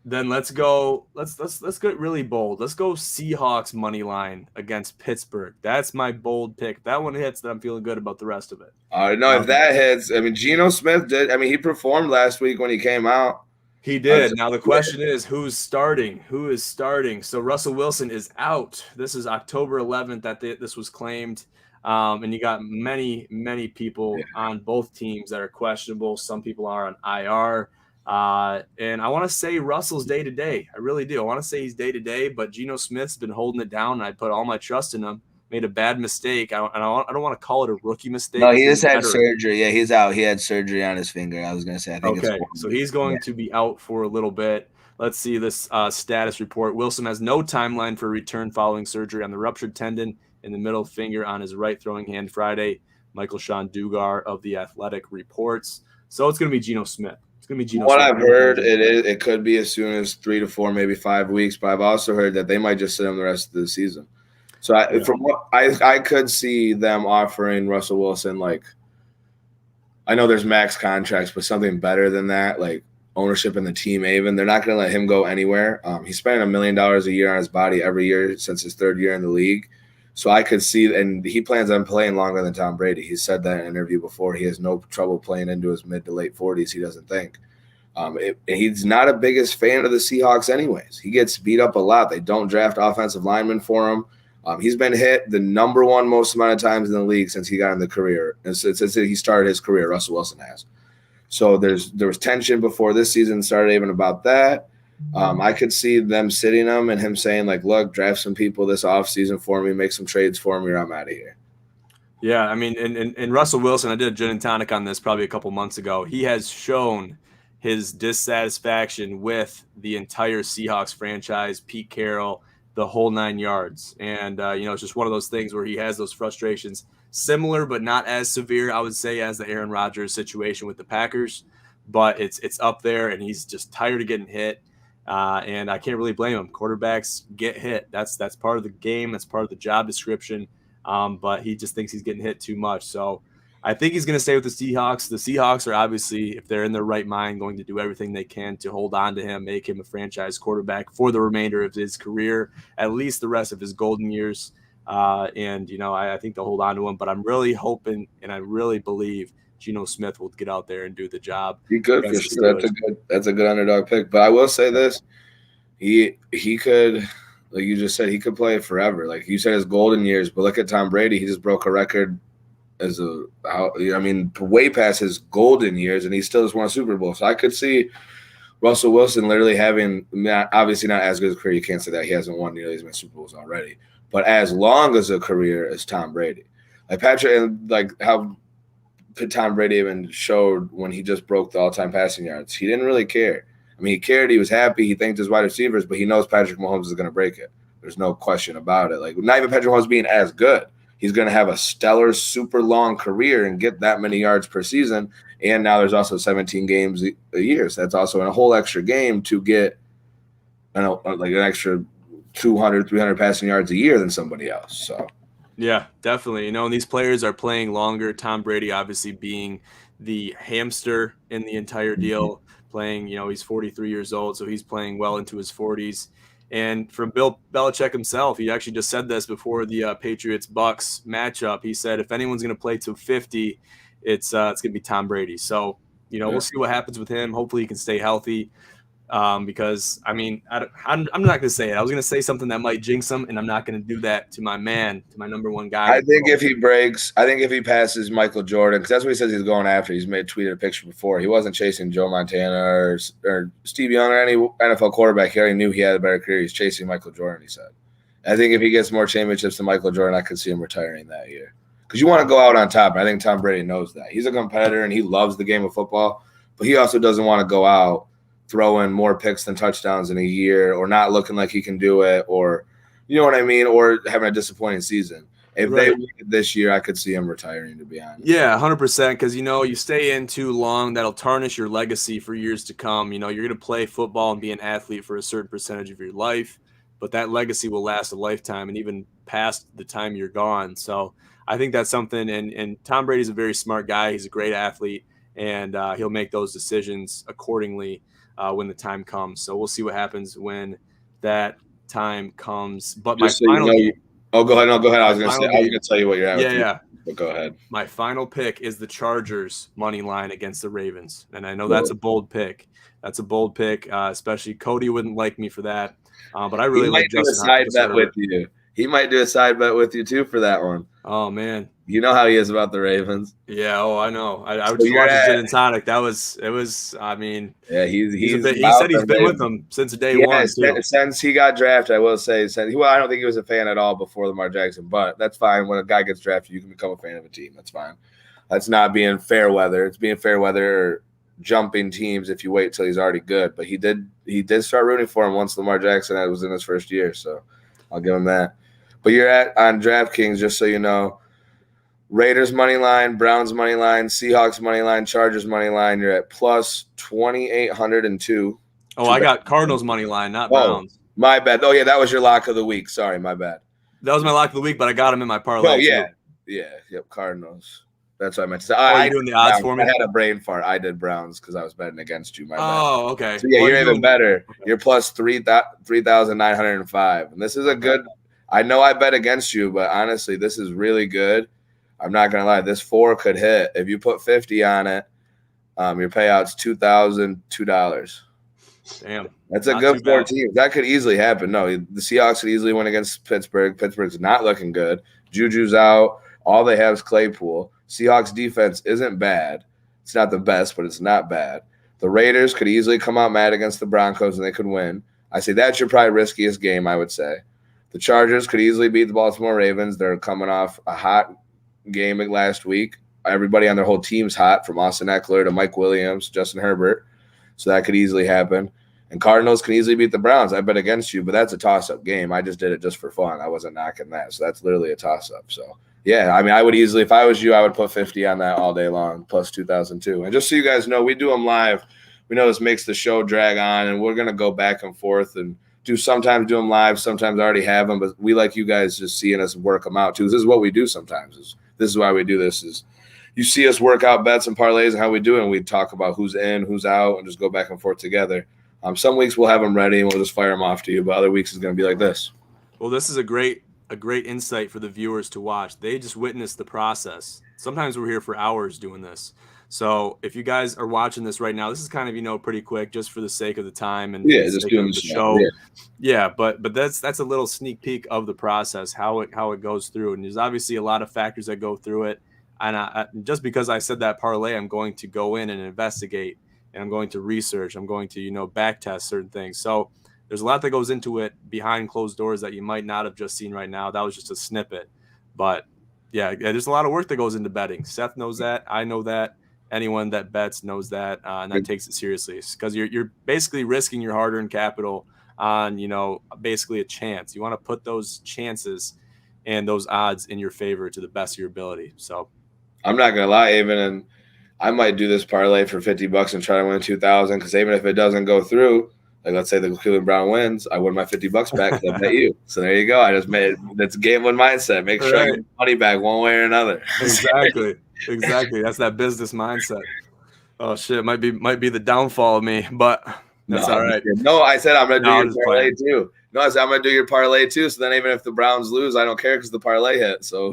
Then let's go. Let's get really bold. Let's go Seahawks money line against Pittsburgh. That's my bold pick. That one hits. That I'm feeling good about the rest of it. No, if that hits, I mean, Geno Smith did. I mean, he performed last week when he came out. He did. Now the question is, who's starting? Who is starting? So Russell Wilson is out. This is October 11th that this was claimed. And you got many people on both teams that are questionable. Some people are on IR. And I want to say Russell's day-to-day. I really do. I want to say he's day-to-day, but Geno Smith's been holding it down, and I put all my trust in him. Made a bad mistake. I don't want to call it a rookie mistake. No, he just had surgery. Yeah, he's out. He had surgery on his finger. I was going to say, I think okay, so he's going to be out for a little bit. Let's see this status report. Wilson has no timeline for return following surgery on the ruptured tendon in the middle finger on his right throwing hand Friday. Michael Sean Dugar of The Athletic reports. So it's going to be Geno Smith. What I've heard, it could be as soon as 3 to 4, maybe 5 weeks. But I've also heard that they might just sit him the rest of the season. So from what I could see them offering Russell Wilson, like, I know there's max contracts, but something better than that, like ownership in the team. Even they're not going to let him go anywhere. He's spending $1 million a year on his body every year since his 3rd year in the league. So I could see, and he plans on playing longer than Tom Brady. He said that in an interview before. He has no trouble playing into his mid to late 40s, he doesn't think. He's not a biggest fan of the Seahawks anyways. He gets beat up a lot. They don't draft offensive linemen for him. He's been hit the number one most amount of times in the league since he got in the career. And since he started his career, Russell Wilson has. So there was tension before this season started even about that. I could see them sitting him and him saying, like, look, draft some people this offseason for me, make some trades for me, or I'm out of here. Yeah, I mean, and Russell Wilson, I did a gin and tonic on this probably a couple months ago. He has shown his dissatisfaction with the entire Seahawks franchise, Pete Carroll, the whole 9 yards. And, it's just one of those things where he has those frustrations, similar but not as severe, I would say, as the Aaron Rodgers situation with the Packers. But it's up there, and he's just tired of getting hit. And I can't really blame him. Quarterbacks get hit. That's part of the game. That's part of the job description. But he just thinks he's getting hit too much. So I think he's going to stay with the Seahawks. The Seahawks are obviously, if they're in their right mind, going to do everything they can to hold on to him, make him a franchise quarterback for the remainder of his career, at least the rest of his golden years. I think they'll hold on to him. But I'm really hoping and I really believe Geno Smith will get out there and do the job. He could for sure. That's a good underdog pick. But I will say this: he could, like you just said, he could play forever. Like you said, his golden years. But look at Tom Brady; he just broke a record way past his golden years, and he still just won a Super Bowl. So I could see Russell Wilson literally having, obviously not as good a career. You can't say that he hasn't won nearly as many Super Bowls already, but as long as a career as Tom Brady. Like Patrick, and like how Tom Brady even showed when he just broke the all-time passing yards. He didn't really care. I mean, he cared. He was happy. He thanked his wide receivers, but he knows Patrick Mahomes is going to break it. There's no question about it. Like, not even Patrick Mahomes being as good. He's going to have a stellar, super long career and get that many yards per season. And now there's also 17 games a year. So that's also in a whole extra game to get like an extra 200, 300 passing yards a year than somebody else. So, yeah, definitely. And these players are playing longer. Tom Brady obviously being the hamster in the entire deal, playing, he's 43 years old, so he's playing well into his 40s. And from Bill Belichick himself, he actually just said this before the Patriots-Bucks matchup. He said, if anyone's going to play to 50, it's going to be Tom Brady. So, we'll see what happens with him. Hopefully he can stay healthy. Because I'm not going to say it. I was going to say something that might jinx him, and I'm not going to do that to my number one guy. I think if he passes Michael Jordan, because that's what he says he's going after. He's tweeted a picture before. He wasn't chasing Joe Montana or Steve Young or any NFL quarterback. He already knew he had a better career. He's chasing Michael Jordan, he said. I think if he gets more championships than Michael Jordan, I could see him retiring that year. Because you want to go out on top, and I think Tom Brady knows that. He's a competitor, and he loves the game of football, but he also doesn't want to go out throwing more picks than touchdowns in a year, or not looking like he can do it, or you know what I mean, or having a disappointing season. If they win this year, I could see him retiring, to be honest. Yeah, 100%, because you stay in too long, that'll tarnish your legacy for years to come. You're going to play football and be an athlete for a certain percentage of your life, but that legacy will last a lifetime and even past the time you're gone. So I think that's something, and Tom Brady's a very smart guy. He's a great athlete, and he'll make those decisions accordingly when the time comes. So we'll see what happens when that time comes. But my final game. Oh, go ahead. No, go ahead. I was going to tell you what you're at. Yeah. But go ahead. My final pick is the Chargers money line against the Ravens. And I know that's a bold pick. Especially Cody wouldn't like me for that. But I really like Justin. He might do a side bet with you too for that one. Oh, man. You know how he is about the Ravens. Yeah, I know. I was just watching Gin and Tonic. I mean, yeah, he said he's been with them since day one. Since he got drafted, I will say. I don't think he was a fan at all before Lamar Jackson, but that's fine. When a guy gets drafted, you can become a fan of a team. That's fine. That's not being fair weather. It's being fair weather or jumping teams if you wait till he's already good. But he did start rooting for him once Lamar Jackson was in his first year, so I'll give him that. But you're on DraftKings, just so you know. Raiders money line, Browns money line, Seahawks money line, Chargers money line. You're at plus 2,802. Oh, I got Cardinals money line, not Browns. My bad. Oh, yeah, that was your lock of the week. Sorry, my bad. That was my lock of the week, but I got him in my parlay. Oh, yeah. Too. Yep, Cardinals. That's what I meant to say. Are you doing the odds for me? I had a brain fart. I did Browns because I was betting against you. My bad. Oh, okay. So, yeah, you're even better. Okay. You're plus 3,905. And this is a good – I know I bet against you, but honestly, this is really good. I'm not going to lie. This 4 could hit. If you put 50 on it, your payout's $2,002. Damn. That's a good 4 teams. That could easily happen. No, the Seahawks could easily win against Pittsburgh. Pittsburgh's not looking good. Juju's out. All they have is Claypool. Seahawks defense isn't bad. It's not the best, but it's not bad. The Raiders could easily come out mad against the Broncos, and they could win. I say that's your probably riskiest game, I would say. The Chargers could easily beat the Baltimore Ravens. They're coming off a hot game last week. Everybody on their whole team's hot, from Austin Eckler to Mike Williams, Justin Herbert. So that could easily happen. And Cardinals can easily beat the Browns. I bet against you, but that's a toss-up game. I just did it just for fun. I wasn't knocking that. So that's literally a toss-up. So, yeah, I mean, I would easily, if I was you, I would put 50 on that all day long, plus 2,002. And just so you guys know, we do them live. We know this makes the show drag on, and we're going to go back and forth and sometimes do them live, sometimes I already have them, but we like you guys just seeing us work them out too. This is what we do sometimes. This is why we do this. Is you see us work out bets and parlays and how we do it, and we talk about who's in, who's out, and just go back and forth together. Some weeks we'll have them ready and we'll just fire them off to you, but other weeks is going to be like this. Well, this is a great insight for the viewers to watch. They just witness the process. Sometimes we're here for hours doing this. So if you guys are watching this right now, this is kind of, pretty quick just for the sake of the time and just doing the show. Yeah, but that's a little sneak peek of the process, how it goes through. And there's obviously a lot of factors that go through it. And just because I said that parlay, I'm going to go in and investigate, and I'm going to research. I'm going to, back test certain things. So there's a lot that goes into it behind closed doors that you might not have just seen right now. That was just a snippet. But Yeah, there's a lot of work that goes into betting. Seth knows that. I know that. Anyone that bets knows that, and that takes it seriously because you're basically risking your hard-earned capital on basically a chance. You want to put those chances and those odds in your favor to the best of your ability. So I'm not gonna lie, even and I might do this parlay for $50 and try to win 2,000 because even if it doesn't go through, like let's say the Cleveland Brown wins, I win my $50 back because I bet you. So there you go. I just made that's gambling mindset. Make sure I get money back one way or another. Exactly. That's that business mindset. Oh shit, might be the downfall of me, but that's all right. No, I said I'm gonna do your parlay too. No, I said I'm gonna do your parlay too. So then even if the Browns lose, I don't care because the parlay hit. So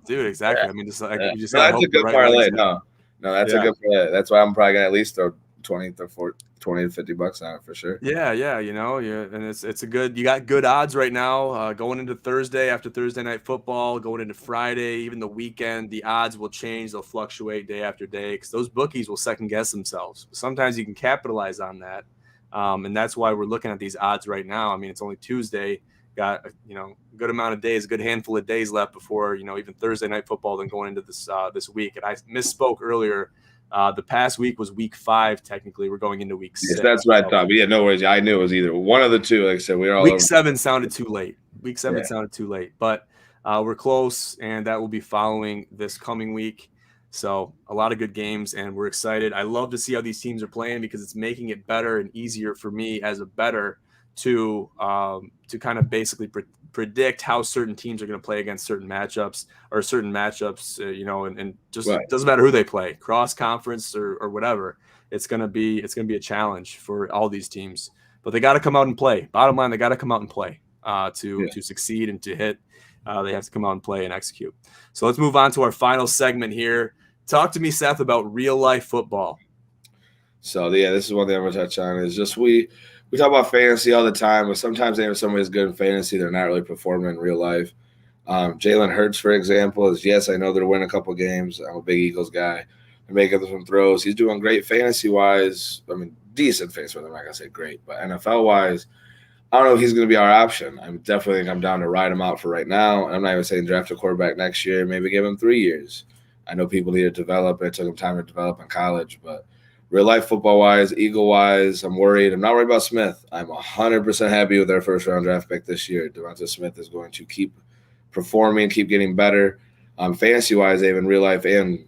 dude, exactly. Yeah. I mean, just like you just that's a good parlay. No, that's a good parlay. That's why I'm probably gonna at least throw 20 to $50 on it for sure. Yeah, and it's a good. You got good odds right now going into Thursday after Thursday night football, going into Friday, even the weekend. The odds will change; they'll fluctuate day after day because those bookies will second guess themselves. Sometimes you can capitalize on that, and that's why we're looking at these odds right now. I mean, it's only Tuesday. Got a good amount of days, a good handful of days left before even Thursday night football. Then going into this week, and I misspoke earlier. The past week was week 5. Technically, we're going into week 6. Yes, that's what I thought. But yeah, no worries. I knew it was either one of the two. Like I said, we're all week over. 7 sounded too late. Week 7 sounded too late, but we're close, and that will be following this coming week. So a lot of good games, and we're excited. I love to see how these teams are playing because it's making it better and easier for me as a bettor to kind of basically predict how certain teams are going to play against certain matchups, and just Right. It doesn't matter who they play, cross conference or whatever. It's going to be a challenge for all these teams, but they got to come out and play. Bottom line, they got to come out and play to succeed and to hit. They have to come out and play and execute. So let's move on to our final segment here. Talk to me, Seth, about real life football. So yeah, this is one thing I'm gonna touch on is just we talk about fantasy all the time, but sometimes even somebody's good in fantasy, they're not really performing in real life. Jalen Hurts, for example, yes, I know they're winning a couple games. I'm a big Eagles guy. They're making some throws. He's doing great fantasy-wise. I mean, decent fantasy. I'm not going to say great, but NFL-wise, I don't know if he's going to be our option. I definitely think I'm down to ride him out for right now. And I'm not even saying draft a quarterback next year, maybe give him 3 years. I know people need to develop. It took him time to develop in college, but real-life football-wise, Eagle-wise, I'm worried. I'm not worried about Smith. I'm 100% happy with their first-round draft pick this year. Devonta Smith is going to keep performing, keep getting better. Fantasy-wise, even real life and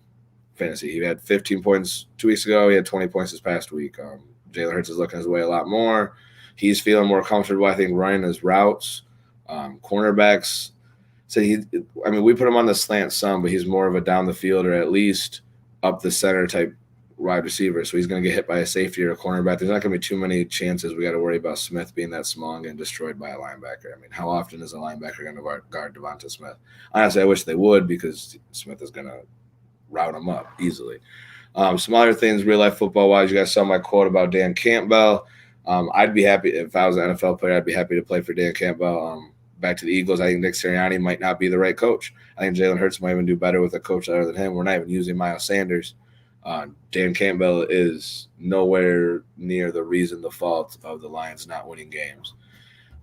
fantasy. He had 15 points 2 weeks ago. He had 20 points this past week. Jalen Hurts is looking his way a lot more. He's feeling more comfortable, I think, running his routes. Cornerbacks. So we put him on the slant some, but he's more of a down the field or at least up the center type wide receiver. So he's going to get hit by a safety or a cornerback. There's not going to be too many chances we got to worry about Smith being that small and getting destroyed by a linebacker. I mean, how often is a linebacker going to guard Devonta Smith? Honestly, I wish they would because Smith is going to route him up easily. Some other things, real-life football-wise, you guys saw my quote about Dan Campbell. I'd be happy if I was an NFL player. I'd be happy to play for Dan Campbell. Back to the Eagles, I think Nick Sirianni might not be the right coach. I think Jalen Hurts might even do better with a coach other than him. We're not even using Emmanuel Sanders. Dan Campbell is nowhere near the reason, the fault of the Lions not winning games.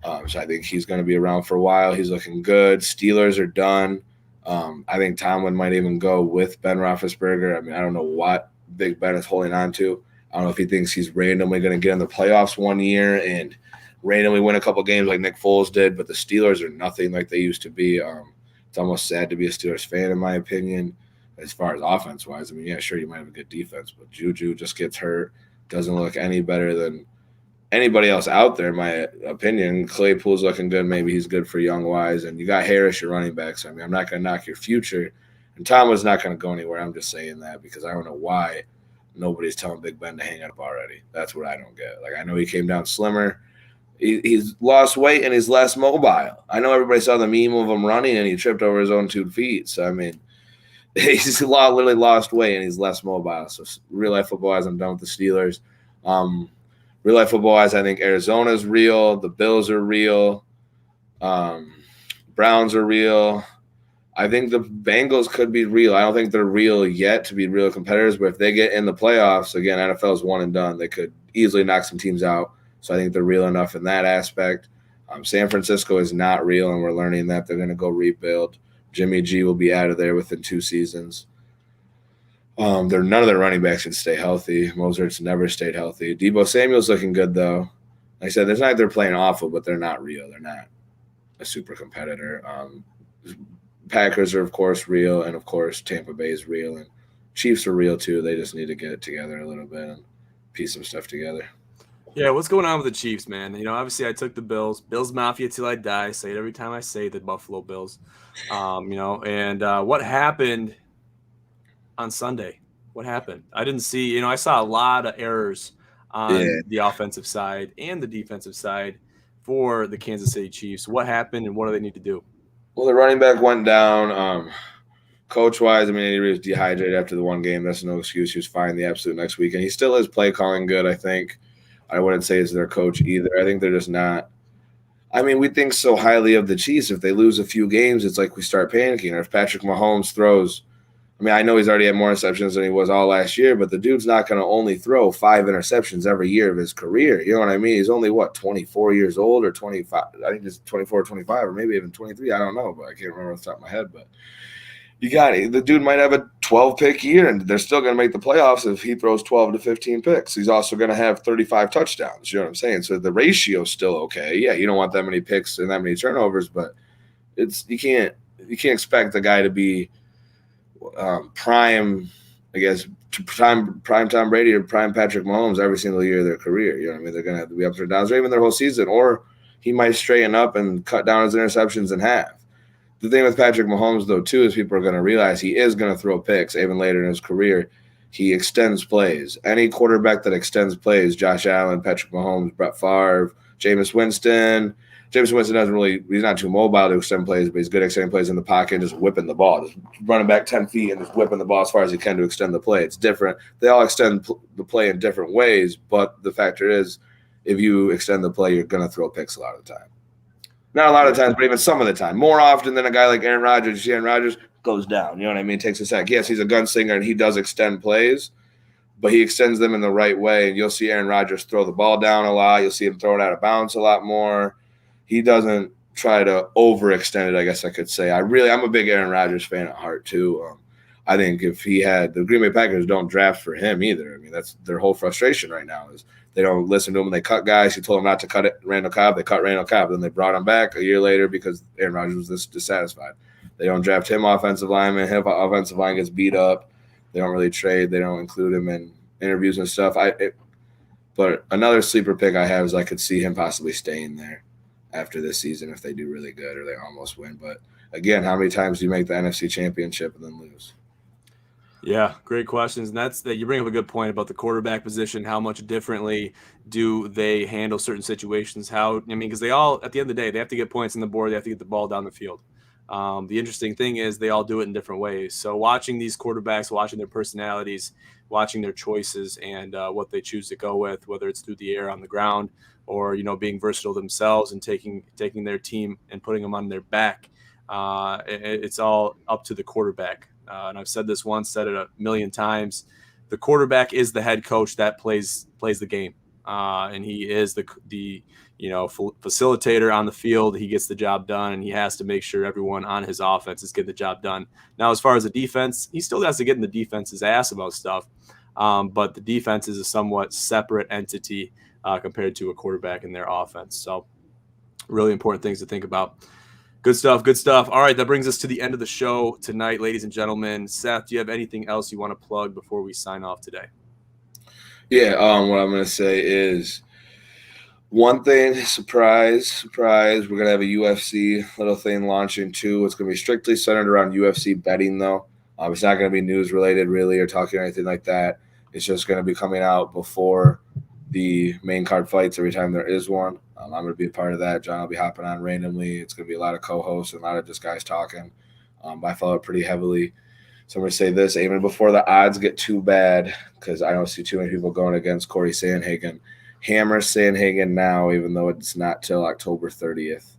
So I think he's going to be around for a while. He's looking good. Steelers are done. I think Tomlin might even go with Ben Roethlisberger. I mean, I don't know what Big Ben is holding on to. I don't know if he thinks he's randomly going to get in the playoffs one year and randomly win a couple games like Nick Foles did, but the Steelers are nothing like they used to be. It's almost sad to be a Steelers fan, in my opinion, as far as offense-wise. I mean, yeah, sure, you might have a good defense, but Juju just gets hurt, doesn't look any better than anybody else out there, in my opinion. Claypool's looking good. Maybe he's good for young-wise, and you got Harris, your running back. So, I mean, I'm not going to knock your future. And Tomlin's not going to go anywhere. I'm just saying that because I don't know why nobody's telling Big Ben to hang up already. That's what I don't get. Like, I know he came down slimmer. He's lost weight and he's less mobile. I know everybody saw the meme of him running and he tripped over his own 2 feet. So, I mean, he's literally lost weight and he's less mobile. So, real-life football-wise, I'm done with the Steelers. Real-life football-wise, I think Arizona's real. The Bills are real. Browns are real. I think the Bengals could be real. I don't think they're real yet to be real competitors, but if they get in the playoffs, again, NFL's one and done. They could easily knock some teams out. So I think they're real enough in that aspect. San Francisco is not real, and we're learning that they're going to go rebuild. Jimmy G will be out of there within 2 seasons. None of their running backs can stay healthy. Mosert's never stayed healthy. Deebo Samuel's looking good, though. Like I said, it's not like they're playing awful, but they're not real. They're not a super competitor. Packers are, of course, real, and, of course, Tampa Bay is real, and Chiefs are real, too. They just need to get it together a little bit and piece some stuff together. Yeah, what's going on with the Chiefs, man? Obviously I took the Bills. Bills Mafia till I die. I say it every time I say the Buffalo Bills. And what happened on Sunday? What happened? I didn't see, I saw a lot of errors on the offensive side and the defensive side for the Kansas City Chiefs. What happened and what do they need to do? Well, the running back went down. Coach-wise, he was dehydrated after the one game. That's no excuse. He was fine the absolute next week. And he still is play calling good, I think. I wouldn't say it's their coach either. I think they're just not. We think so highly of the Chiefs. If they lose a few games, it's like we start panicking. Or if Patrick Mahomes throws – I know he's already had more interceptions than he was all last year, but the dude's not going to only throw 5 interceptions every year of his career. You know what I mean? He's only, 24 years old or 25? I think it's 24 or 25 or maybe even 23. I don't know, but I can't remember off the top of my head. But you got it. The dude might have a 12-pick year, and they're still going to make the playoffs if he throws 12 to 15 picks. He's also going to have 35 touchdowns. You know what I'm saying? So the ratio's still okay. Yeah, you don't want that many picks and that many turnovers, but you can't expect the guy to be prime Tom Brady or prime Patrick Mahomes every single year of their career. You know what I mean? They're going to have to be ups or downs, or even their whole season, or he might straighten up and cut down his interceptions in half. The thing with Patrick Mahomes, though, too, is people are going to realize he is going to throw picks even later in his career. He extends plays. Any quarterback that extends plays, Josh Allen, Patrick Mahomes, Brett Favre, Jameis Winston. Jameis Winston he's not too mobile to extend plays, but he's good at extending plays in the pocket and just whipping the ball, just running back 10 feet and just whipping the ball as far as he can to extend the play. It's different. They all extend the play in different ways, but the factor is if you extend the play, you're going to throw picks a lot of the time. Not a lot of times, but even some of the time. More often than a guy like Aaron Rodgers. You see Aaron Rodgers goes down. You know what I mean? Takes a sack. Yes, he's a gunslinger, and he does extend plays, but he extends them in the right way. And you'll see Aaron Rodgers throw the ball down a lot. You'll see him throw it out of bounds a lot more. He doesn't try to overextend it, I guess I could say. I'm a big Aaron Rodgers fan at heart, too. I think if he had – the Green Bay Packers don't draft for him either. That's their whole frustration right now is they don't listen to him. They cut guys. He told them not to cut Randall Cobb. They cut Randall Cobb. Then they brought him back a year later because Aaron Rodgers was this dissatisfied. They don't draft him offensive lineman. His offensive line gets beat up. They don't really trade. They don't include him in interviews and stuff. But another sleeper pick I have is I could see him possibly staying there after this season if they do really good or they almost win. But, again, how many times do you make the NFC Championship and then lose? Yeah, great questions. And you bring up a good point about the quarterback position. How much differently do they handle certain situations? Because they all, at the end of the day, they have to get points on the board. They have to get the ball down the field. The interesting thing is they all do it in different ways. So watching these quarterbacks, watching their personalities, watching their choices and what they choose to go with, whether it's through the air, on the ground, or, being versatile themselves and taking their team and putting them on their back. It's all up to the quarterback. And I've said this once, said it a million times. The quarterback is the head coach that plays the game. And he is the facilitator on the field. He gets the job done, and he has to make sure everyone on his offense is getting the job done. Now, as far as the defense, he still has to get in the defense's ass about stuff. But the defense is a somewhat separate entity compared to a quarterback in their offense. So really important things to think about. Good stuff. Good stuff. All right. That brings us to the end of the show tonight, ladies and gentlemen. Seth, do you have anything else you want to plug before we sign off today? Yeah. What I'm going to say is one thing, surprise, we're going to have a UFC little thing launching too. It's going to be strictly centered around UFC betting though. It's not going to be news related really or talking or anything like that. It's just going to be coming out before the main card fights every time there is one. I'm going to be a part of that. John will be hopping on randomly. It's going to be a lot of co-hosts and a lot of just guys talking. I follow it pretty heavily. So I'm going to say this, even before the odds get too bad, because I don't see too many people going against Corey Sandhagen. Hammer Sandhagen now, even though it's not till October 30th,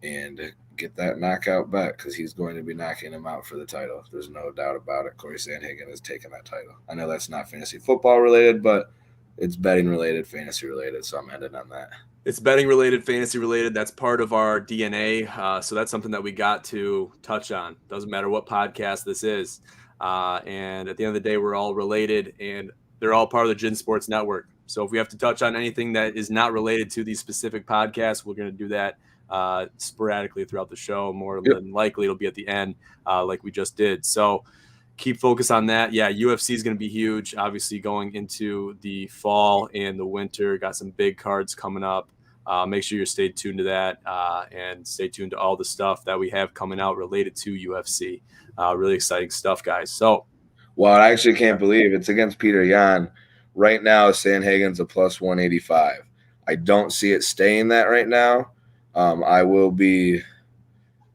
and get that knockout bet because he's going to be knocking him out for the title. There's no doubt about it. Corey Sandhagen is taking that title. I know that's not fantasy football related, but it's betting related, fantasy related. So I'm ending on that. It's betting related, fantasy related. That's part of our DNA. So that's something that we got to touch on. Doesn't matter what podcast this is. And at the end of the day, we're all related and they're all part of the Gin Sports Network. So if we have to touch on anything that is not related to these specific podcasts, we're going to do that sporadically throughout the show. More than likely, it'll be at the end like we just did. So keep focus on that. Yeah, UFC is going to be huge. Obviously, going into the fall and the winter, got some big cards coming up. Make sure you stay tuned to that and stay tuned to all the stuff that we have coming out related to UFC. Really exciting stuff, guys. So, well, I actually can't believe it's against Peter Yan. Right now, Sandhagen's a plus 185. I don't see it staying that right now. I will be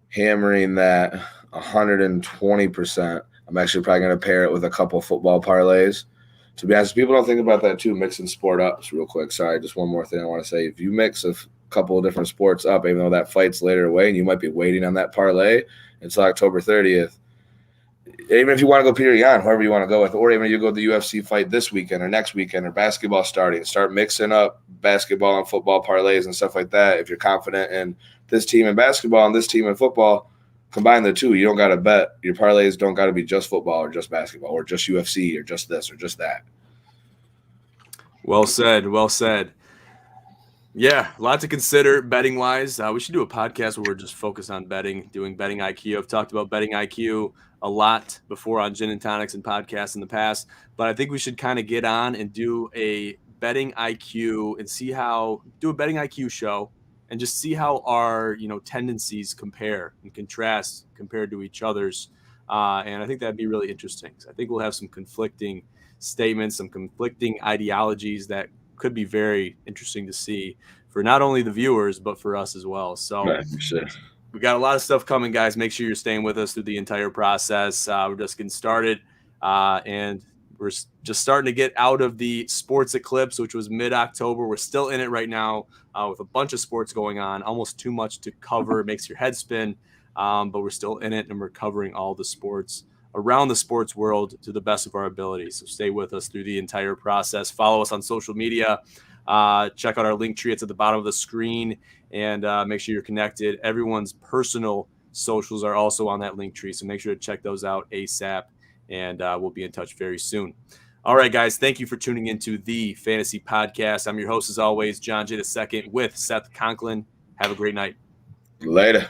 hammering that 120%. I'm actually probably going to pair it with a couple football parlays. To be honest, people don't think about that too, mixing sport ups real quick. Sorry, just one more thing I want to say. If you mix a couple of different sports up, even though that fight's later away and you might be waiting on that parlay until October 30th, even if you want to go Peter Yan, whoever you want to go with, or even if you go to the UFC fight this weekend or next weekend or basketball starting, start mixing up basketball and football parlays and stuff like that. If you're confident in this team in basketball and this team in football, combine the two. You don't got to bet. Your parlays don't got to be just football or just basketball or just UFC or just this or just that. Well said. Well said. Yeah, a lot to consider betting wise. We should do a podcast where we're just focused on betting, doing betting IQ. I've talked about betting IQ a lot before on Gin and Tonics and podcasts in the past, but I think we should kind of get on and do a betting IQ and do a betting IQ show and just see how our tendencies compare and contrast compared to each other's. And I think that'd be really interesting. So I think we'll have some conflicting statements, some conflicting ideologies that could be very interesting to see for not only the viewers, but for us as well. So we got a lot of stuff coming, guys. Make sure you're staying with us through the entire process. We're just getting started and we're just starting to get out of the sports eclipse, which was mid-October. We're still in it right now with a bunch of sports going on, almost too much to cover. It makes your head spin, but we're still in it and we're covering all the sports around the sports world to the best of our ability. So stay with us through the entire process. Follow us on social media. Check out our link tree. It's at the bottom of the screen. And make sure you're connected. Everyone's personal socials are also on that link tree. So make sure to check those out ASAP. And we'll be in touch very soon. All right, guys. Thank you for tuning into the Fantasy Podcast. I'm your host, as always, John J. II with Seth Conklin. Have a great night. Later.